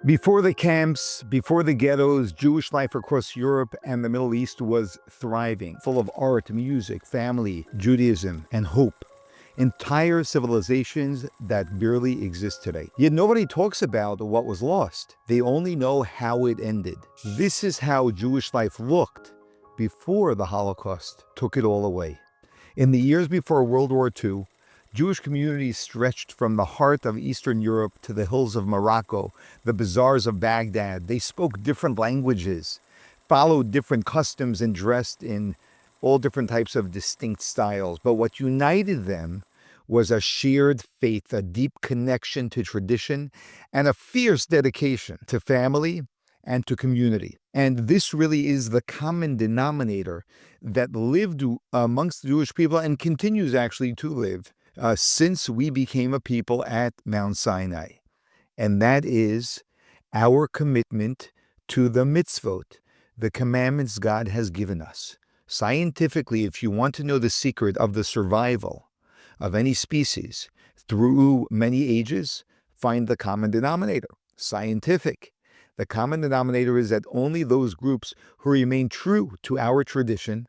Before the camps, before the ghettos, Jewish life across Europe and the Middle East was thriving, full of art, music, family, Judaism, and hope. Entire civilizations that barely exist today. Yet nobody talks about what was lost. They only know how it ended. This is how Jewish life looked before the Holocaust took it all away. In the years before World War II, Jewish communities stretched from the heart of Eastern Europe to the hills of Morocco, the bazaars of Baghdad. They spoke different languages, followed different customs, and dressed in all different types of distinct styles. But what united them was a shared faith, a deep connection to tradition, and a fierce dedication to family and to community. And this really is the common denominator that lived amongst the Jewish people and continues actually to live since we became a people at Mount Sinai. And that is our commitment to the mitzvot, the commandments God has given us. Scientifically, if you want to know the secret of the survival of any species through many ages, find the common denominator. Scientific. The common denominator is that only those groups who remain true to our tradition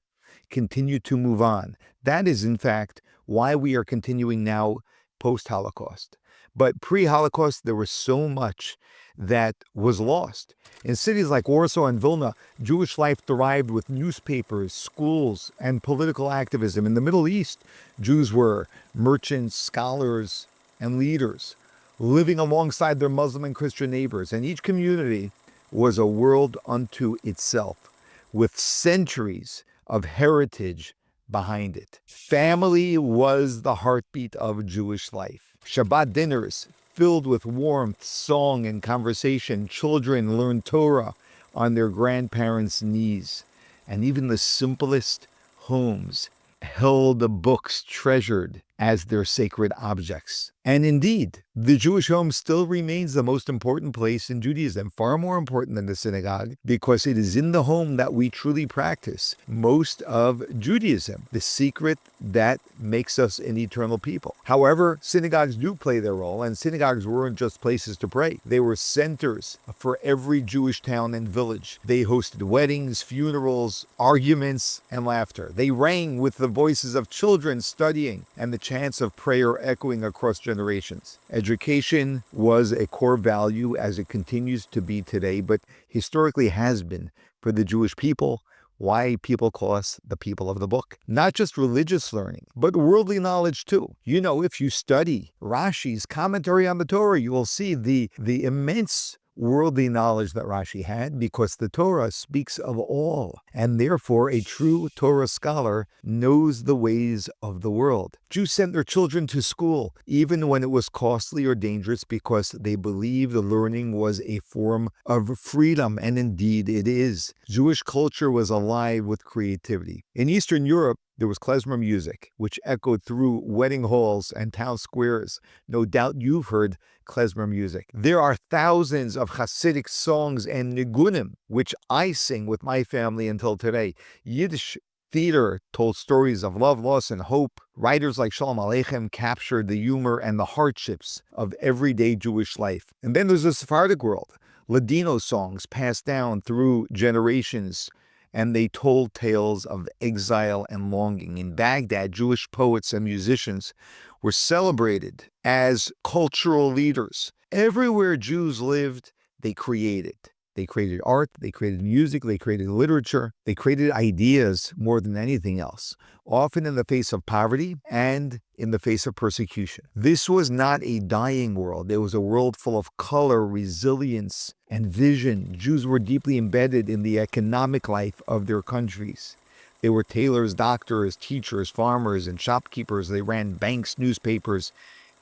continue to move on. That is, in fact, why we are continuing now post-Holocaust. But pre-Holocaust, there was so much that was lost. In cities like Warsaw and Vilna, Jewish life thrived with newspapers, schools, and political activism. In the Middle East, Jews were merchants, scholars, and leaders, living alongside their Muslim and Christian neighbors. And each community was a world unto itself, with centuries of heritage behind it. Family was the heartbeat of Jewish life. Shabbat dinners filled with warmth, song, and conversation. Children learned Torah on their grandparents' knees. And even the simplest homes held the books treasured as their sacred objects. And indeed, the Jewish home still remains the most important place in Judaism, far more important than the synagogue, because it is in the home that we truly practice most of Judaism, the secret that makes us an eternal people. However, synagogues do play their role, and synagogues weren't just places to pray. They were centers for every Jewish town and village. They hosted weddings, funerals, arguments, and laughter. They rang with the voices of children studying and the chants of prayer echoing across generations. Education was a core value, as it continues to be today, but historically has been for the Jewish people. Why people call us the people of the book. Not just religious learning, but worldly knowledge too. You know, if you study Rashi's commentary on the Torah, you will see the immense worldly knowledge that Rashi had, because the Torah speaks of all, and therefore a true Torah scholar knows the ways of the world. Jews sent their children to school, even when it was costly or dangerous, because they believed the learning was a form of freedom, and indeed it is. Jewish culture was alive with creativity. In Eastern Europe, there was klezmer music, which echoed through wedding halls and town squares. No doubt you've heard klezmer music. There are thousands of Hasidic songs and nigunim, which I sing with my family until today. Yiddish theater told stories of love, loss, and hope. Writers like Shalom Aleichem captured the humor and the hardships of everyday Jewish life. And then there's the Sephardic world. Ladino songs passed down through generations, and they told tales of exile and longing. In Baghdad, Jewish poets and musicians were celebrated as cultural leaders. Everywhere Jews lived, they created. They created art, they created music, they created literature, they created ideas more than anything else, often in the face of poverty and in the face of persecution. This was not a dying world. It was a world full of color, resilience, and vision. Jews were deeply embedded in the economic life of their countries. They were tailors, doctors, teachers, farmers, and shopkeepers. They ran banks, newspapers,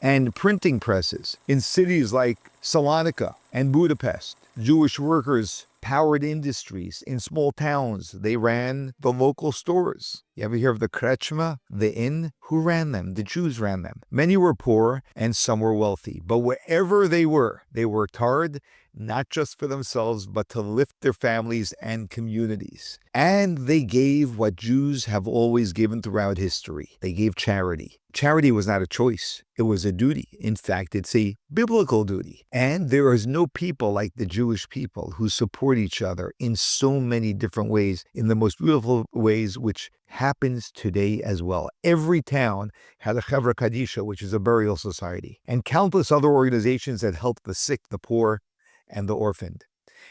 and printing presses. In cities like Salonika and Budapest, Jewish workers powered industries. In small towns, they ran the local stores. You ever hear of the krechma, the inn? Who ran them? The Jews ran them. Many were poor and some were wealthy, but wherever they were, they worked hard, not just for themselves, but to lift their families and communities. And they gave what Jews have always given throughout history. They gave charity. Charity was not a choice. It was a duty. In fact, it's a biblical duty. And there is no people like the Jewish people who support each other in so many different ways, in the most beautiful ways, which happens today as well. Every town had a Chevra Kadisha, which is a burial society, and countless other organizations that helped the sick, the poor, and the orphaned.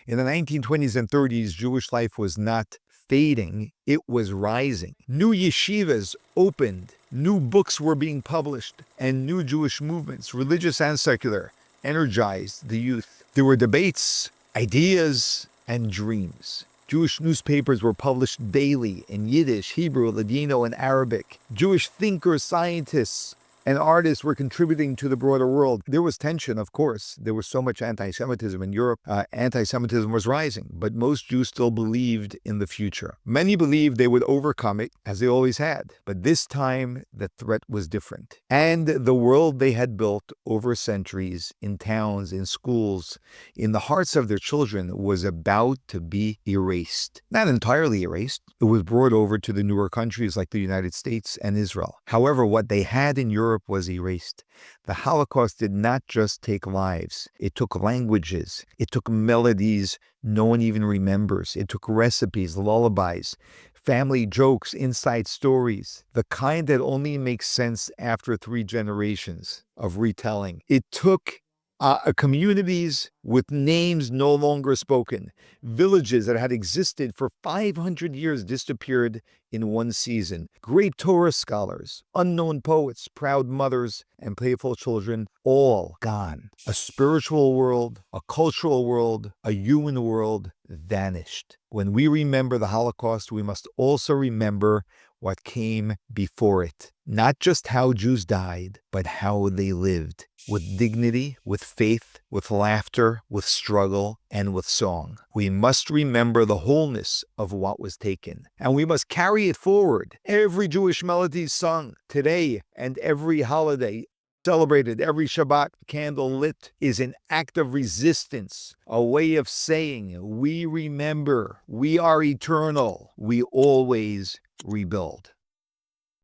In the 1920s and 30s, Jewish life was not fading, it was rising. New yeshivas opened, new books were being published, and new Jewish movements, religious and secular, energized the youth. There were debates, ideas, and dreams. Jewish newspapers were published daily in Yiddish, Hebrew, Ladino, and Arabic. Jewish thinkers, scientists, and artists were contributing to the broader world. There was tension, of course. There was so much anti-Semitism in Europe. Anti-Semitism was rising, but most Jews still believed in the future. Many believed they would overcome it, as they always had. But this time, the threat was different. And the world they had built over centuries, in towns, in schools, in the hearts of their children, was about to be erased. Not entirely erased. It was brought over to the newer countries like the United States and Israel. However, what they had in Europe was erased. The Holocaust did not just take lives. It took languages. It took melodies no one even remembers. It took recipes, lullabies, family jokes, inside stories, the kind that only makes sense after 3 generations of retelling. It took communities with names no longer spoken. Villages that had existed for 500 years disappeared in one season. Great Torah scholars, unknown poets, proud mothers, and playful children, all gone. A spiritual world, a cultural world, a human world vanished. When we remember the Holocaust, we must also remember what came before it. Not just how Jews died, but how they lived. With dignity, with faith, with laughter, with struggle, and with song. We must remember the wholeness of what was taken. And we must carry it forward. Every Jewish melody sung today and every holiday celebrated, every Shabbat candle lit, is an act of resistance, a way of saying, we remember, we are eternal, we always rebuild.